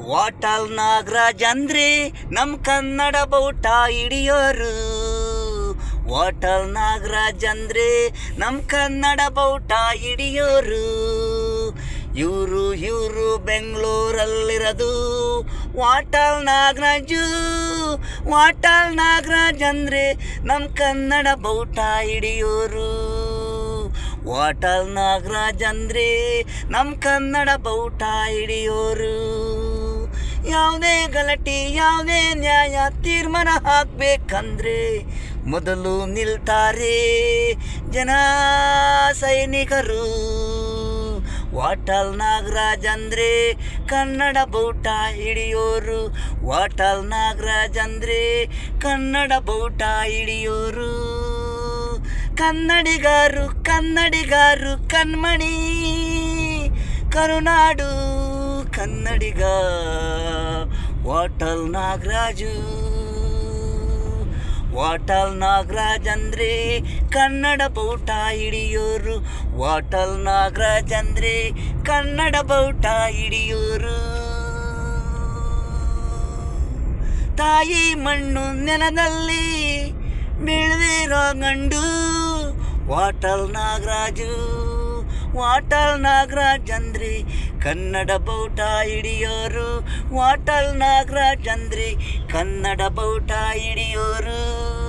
ವಾಟಾಳ್ ನಾಗರಾಜ್ ಅಂದ್ರೆ ನಮ್ ಕನ್ನಡ ಬೌಟ ಹಿಡಿಯೋರು. ವಾಟಾಳ್ ನಾಗರಾಜ್ ಅಂದ್ರೆ ನಮ್ ಕನ್ನಡ ಬೌಟ ಹಿಡಿಯೋರು. ಇವರು ಬೆಂಗಳೂರಲ್ಲಿರೋದು ವಾಟಾಳ್ ನಾಗರಾಜು. ವಾಟಾಳ್ ನಾಗರಾಜ್ ಅಂದ್ರೆ ನಮ್ ಕನ್ನಡ ಬೌಟ ಹಿಡಿಯೋರು. ವಾಟಾಳ್ ನಾಗರಾಜ್ ಅಂದ್ರೆ ನಮ್ ಕನ್ನಡ ಬೌಟ ಹಿಡಿಯೋರು. ಯಾವುದೇ ಗಲಾಟೆ ಯಾವುದೇ ನ್ಯಾಯ ತೀರ್ಮಾನ ಹಾಕ್ಬೇಕಂದ್ರೆ ಮೊದಲು ನಿಲ್ತಾರೆ ಜನ ಸೈನಿಕರು. ವಾಟಾಳ್ ನಾಗರಾಜ್ ಅಂದ್ರೆ ಕನ್ನಡ ಬೌಟ ಹಿಡಿಯೋರು. ವಾಟಾಳ್ ನಾಗರಾಜ್ ಅಂದ್ರೆ ಕನ್ನಡ ಬೌಟ ಹಿಡಿಯೋರು. ಕನ್ನಡಿಗರು ಕಣ್ಮಣಿ, ಕರುನಾಡು ಕನ್ನಡಿಗ ವಾಟಾಳ್ ನಾಗರಾಜು. ವಾಟಾಳ್ ನಾಗರಾಜ್ ಅಂದ್ರೆ ಕನ್ನಡ ಬೌಟ ಹಿಡಿಯೋರು. ವಾಟಾಳ್ ನಾಗರಾಜ್ ಅಂದ್ರೆ ಕನ್ನಡ ಬೌಟ ಹಿಡಿಯೋರು. ತಾಯಿ ಮಣ್ಣು ನೆಲದಲ್ಲಿ ಬೆಳೆದಿರೋ ಗಂಡು ವಾಟಾಳ್ ನಾಗರಾಜು. ವಾಟಾಳ್ ನಾಗರಾಜ್ ಅಂದ್ರೆ ಕನ್ನಡ ಬೌಟ ಹಿಡಿಯೋರು. ವಾಟಾಳ್ ನಾಗರಾಜ್ ಅಂದ್ರೆ ಕನ್ನಡ ಬೌಟ ಹಿಡಿಯೋರು.